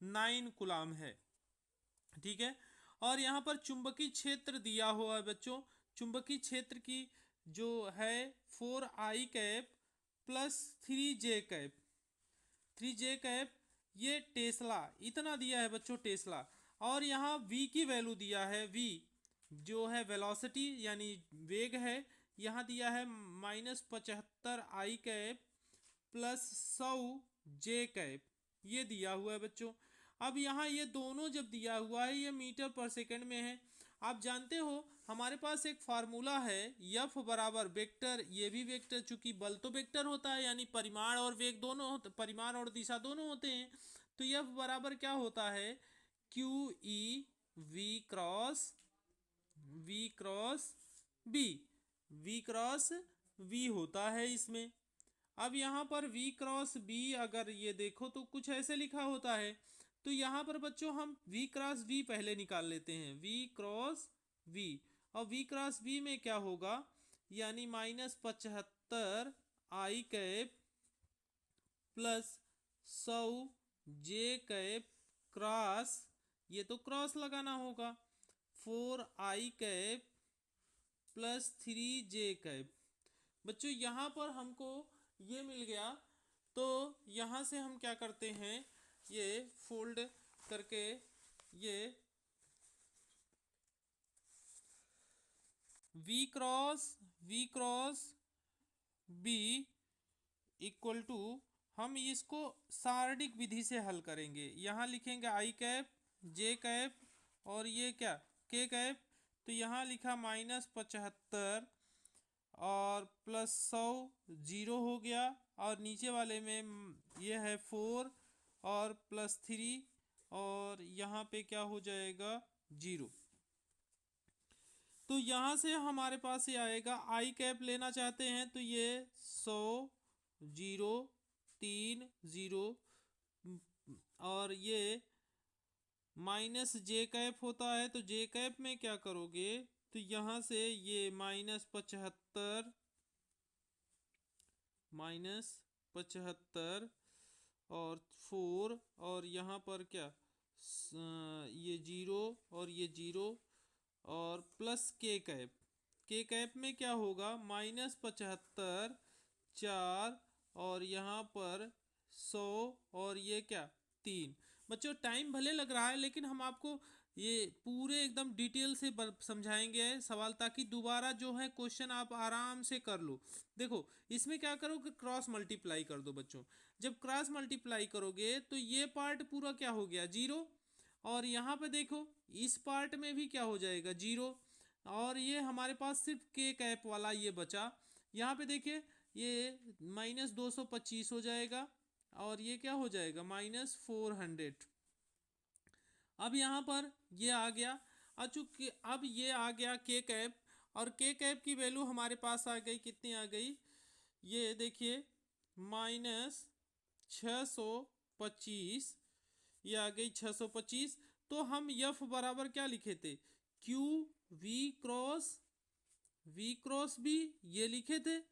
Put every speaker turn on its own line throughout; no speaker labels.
9 coulomb है। ठीक है, और यहाँ पर चुंबकीय क्षेत्र दिया हुआ है बच्चों। चुंबकीय क्षेत्र की जो है 4i cap plus 3j cap, 3j cap, ये टेस्ला इतना दिया है बच्चों, टेस्ला। और यहाँ v की वैल्यू दिया है, v जो है वेलोसिटी यानी वेग है, यहाँ दिया है -75 i cap plus 100 j cap, ये दिया हुआ है बच्चों। अब यहाँ ये दोनों जब दिया हुआ है, ये मीटर पर सेकंड में है। आप जानते हो हमारे पास एक फार्मूला है, F बराबर वेक्टर, ये भी वेक्टर, चूंकि बल तो वेक्टर होता है यानी परिमाण और वेग दोनों होते, परिमाण और दिशा दोनों होते हैं। तो F बराबर क्या होता है, QE V cross B, V cross V होता है इसमें। अब यहाँ पर V क्रॉस B अगर ये देखो तो कुछ ऐसे लिखा होता है, तो यहाँ पर बच्चों हम V क्रॉस V पहले निकाल लेते हैं, V क्रॉस V, और V क्रॉस V में क्या होगा, यानी -75 i cap plus 100 j cap cross, ये तो क्रॉस लगाना होगा, 4i cap plus 3j cap. बच्चों यहाँ पर हमको ये मिल गया, तो यहाँ से हम क्या करते हैं, ये फोल्ड करके ये V cross B equal to, हम इसको सारणिक विधि से हल करेंगे। यहाँ लिखेंगे i कैप, j कैप और ये क्या k कैप, तो यहाँ लिखा -75 और प्लस 100, 0 हो गया, और नीचे वाले में ये है 4 और प्लस 3, और यहाँ पे क्या हो जाएगा 0। तो यहाँ से हमारे पास ये आएगा, आई कैप लेना चाहते हैं तो ये 100 0 3 0, और ये माइनस जे कैप होता है, तो जे कैप में क्या करोगे, तो यहाँ से ये -75 और 4, और यहाँ पर क्या ये 0 और ये 0, और प्लस के कैप, के कैप में क्या होगा -75 4, और यहाँ पर 100 और ये क्या 3। बच्चों टाइम भले लग रहा है, लेकिन हम आपको ये पूरे एकदम डिटेल से समझाएंगे सवाल, ताकि दोबारा जो है क्वेश्चन आप आराम से कर लो। देखो इसमें क्या करो कि क्रॉस मल्टीप्लाई कर दो बच्चों। जब क्रॉस मल्टीप्लाई करोगे तो ये पार्ट पूरा क्या हो गया 0, और यहाँ पे देखो इस पार्ट में भी क्या हो जाएगा 0, और ये हमारे पास सिर्फ के कैप वाला ये बचा। यहाँ पे देखिए ये -225 हो जाएगा, और ये क्या हो जाएगा -400। अब यहाँ पर ये आ गया, चूंकि अब ये आ गया के कैप, और के कैप की वैल्यू हमारे पास आ गई, कितनी आ गई, ये देखिए -625, ये आ गई 625। तो हम F बराबर क्या लिखे थे, क्यू V क्रॉस B, ये लिखे थे।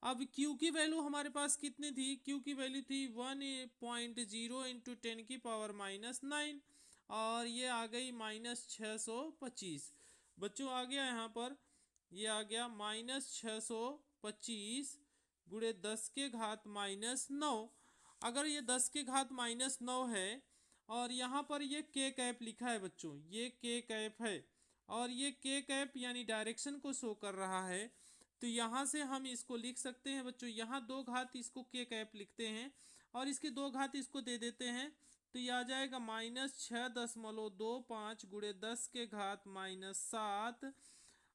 अब Q की वैल्यू हमारे पास कितनी थी, Q की वैल्यू थी 1.0 इंटू 10⁻⁹, और ये आ गई -625। बच्चों आ गया यहाँ पर, ये आ गया -625 गुणे 10⁻⁹। अगर ये 10⁻⁹ है, और यहाँ पर ये के कैप लिखा है बच्चों, ये के कैप है, और ये के कैप यानी डायरेक्शन को शो कर रहा है, तो यहाँ से हम इसको लिख सकते हैं बच्चों, यहाँ 2 घात इसको के कैप लिखते हैं, और इसके 2 घात इसको दे देते हैं, तो ये आ जाएगा -6.25 गुणे 10⁻⁷,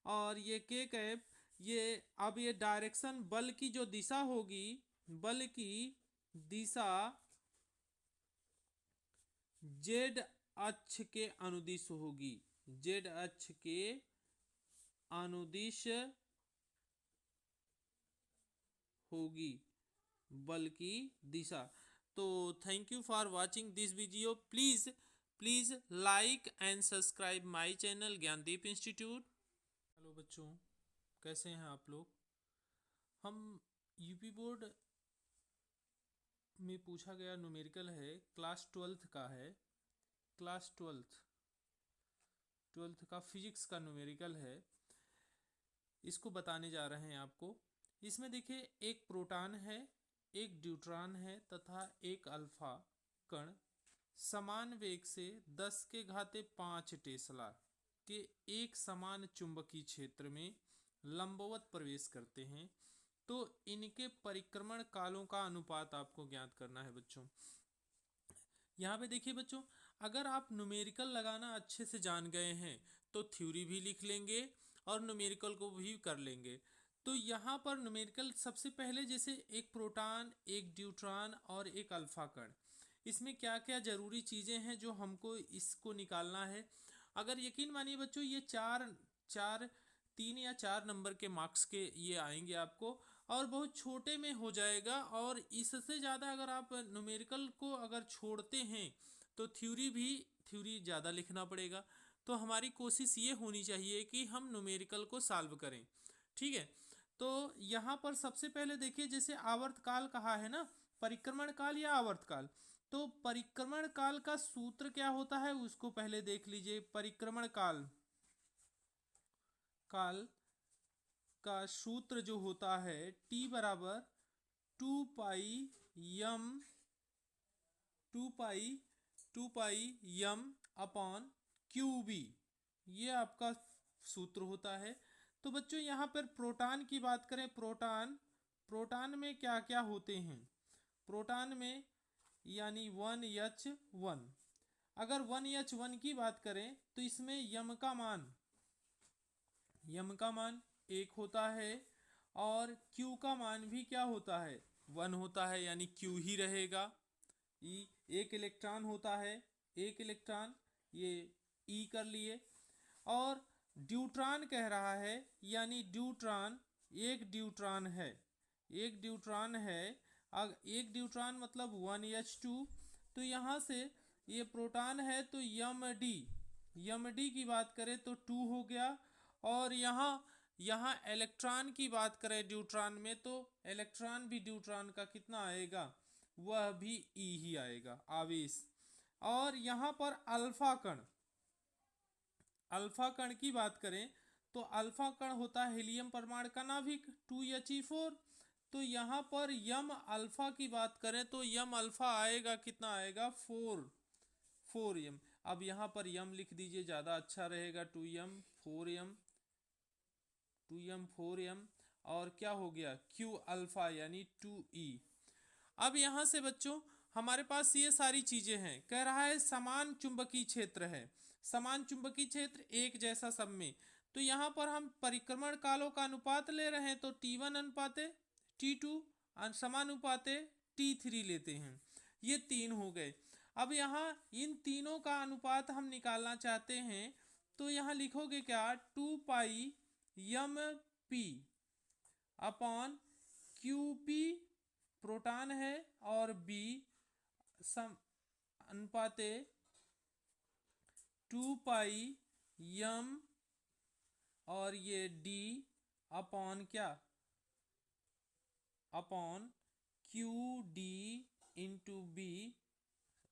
और ये के कैप, ये अब ये डायरेक्शन बल की जो दिशा होगी, बल की दिशा जेड अक्ष के अनुदिश होगी, जेड अक्ष के अनुदिश होगी बल की दिशा। तो thank you for watching this video. Please like and subscribe my channel Gyandeep institute. Hello बच्चों, कैसे हैं आप लोग। हम यूपी बोर्ड में पूछा गया न्यूमेरिकल है, क्लास 12th का है, क्लास ट्वेल्थ का फिजिक्स का न्यूमेरिकल है, इसको बताने जा रहे हैं आपको। इसमें देखिए एक प्रोटॉन है, एक ड्यूट्रॉन है तथा एक अल्फा कण समान वेग से 10 के घाते 5 टेस्ला के एक समान चुंबकीय क्षेत्र में लंबवत प्रवेश करते हैं। तो इनके परिक्रमण कालों का अनुपात आपको ज्ञात करना है बच्चों। यहाँ पे देखिए बच्चों, अगर आप न्यूमेरिकल लगाना अच्छे से जान गए हैं तो थ्योरी भी लिख लेंगे और न्यूमेरिकल को भी कर लेंगे। तो यहाँ पर न्यूमेरिकल सबसे पहले जैसे एक प्रोटॉन, एक ड्यूट्रॉन और एक अल्फा कण, इसमें क्या क्या जरूरी चीज़ें हैं जो हमको इसको निकालना है। अगर यकीन मानिए बच्चों, ये चार 3 या 4 नंबर के मार्क्स के ये आएंगे आपको, और बहुत छोटे में हो जाएगा। और इससे ज़्यादा अगर आप न्यूमेरिकल को अगर छोड़ते हैं तो थ्योरी ज़्यादा लिखना पड़ेगा। तो हमारी कोशिश ये होनी चाहिए कि हम न्यूमेरिकल को सॉल्व करें, ठीक है। तो यहाँ पर सबसे पहले देखिए, जैसे आवर्तकाल कहा है ना, परिक्रमण काल या आवर्तकाल, तो परिक्रमण काल का सूत्र क्या होता है उसको पहले देख लीजिए। परिक्रमण काल का सूत्र जो होता है T बराबर 2 पाई अपॉन QB, ये आपका सूत्र होता है। तो बच्चों यहाँ पर प्रोटॉन की बात करें, प्रोटॉन में क्या क्या होते हैं। प्रोटॉन में यानी 1H1, अगर 1H1 की बात करें तो इसमें यम का मान 1 होता है और Q का मान भी क्या होता है, 1 होता है, यानी Q ही रहेगा। एक इलेक्ट्रॉन होता है, एक इलेक्ट्रॉन, ये E कर लिए। और ड्यूट्रॉन कह रहा है, यानी एक ड्यूट्रॉन है, एक ड्यूट्रॉन मतलब 1H2। तो यहाँ से ये प्रोटॉन है तो यम डी की बात करें तो 2 हो गया। और यहाँ इलेक्ट्रॉन की बात करें ड्यूट्रॉन में, तो इलेक्ट्रॉन भी ड्यूट्रॉन का कितना आएगा, वह भी E ही आएगा, आवेश। और यहाँ पर अल्फा कण की बात करें तो अल्फा कण होता है हीलियम परमाणु का नाभिक 2He4। तो यहाँ पर यम अल्फा की बात करें तो यम अल्फा आएगा, कितना आएगा, 4 यम। अब यहाँ पर यम लिख दीजिए, ज़्यादा अच्छा रहेगा, 2 यम 4 यम। और क्या हो गया, Q अल्फा यानी 2E। अब यहाँ से बच्चों हमारे पास ये सारी चीजें हैं, कह रहा है समान चुंबकीय क्षेत्र है, समान चुंबकीय क्षेत्र एक जैसा सब में। तो यहाँ पर हम परिक्रमण कालों का अनुपात ले रहे हैं तो T1 अनुपाते T2 समानुपाते T3 लेते हैं, ये 3 हो गए। अब यहाँ इन तीनों का अनुपात हम निकालना चाहते हैं तो यहाँ लिखोगे क्या, 2 पाई यम पी अपॉन QP प्रोटॉन है और B अनुपाते 2 पाई यम और ये D अपॉन क्या, upon QD into B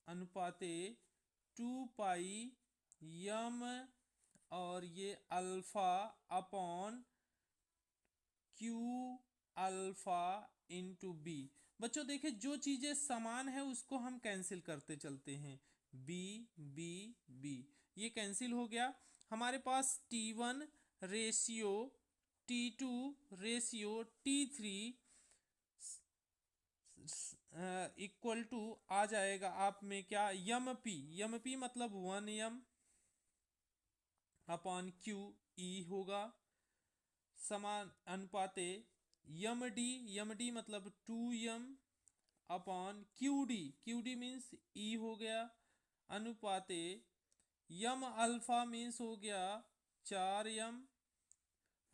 अनुपाते 2 pi यम और ये alpha upon Q alpha into B। बच्चों देखिए, जो चीजें समान है उसको हम कैंसिल करते चलते हैं, B ये कैंसिल हो गया। हमारे पास T1 ratio T2 ratio T3 equal to आ जाएगा आप में क्या, यम पी मतलब 1 यम अपॉन Q E होगा, समान अनुपाते यम डी मतलब 2 यम अपॉन QD मीन्स E हो गया, अनुपाते यम अल्फा मीन्स हो गया 4 यम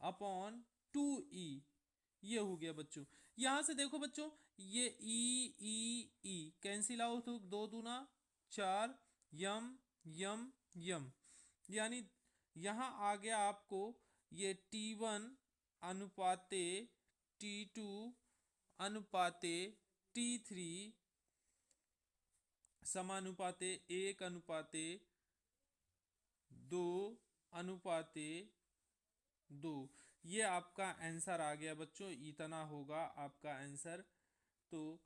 अपॉन 2E, ये हो गया बच्चों। यहाँ से देखो बच्चों, ये E कैंसिल आउट तो 2 दूना 4 यम, यानी यहाँ आ गया आपको ये T1 अनुपाते T2 अनुपाते T3 समानुपाते 1:2:2। ये आपका आंसर आ गया बच्चों, इतना होगा आपका आंसर। तो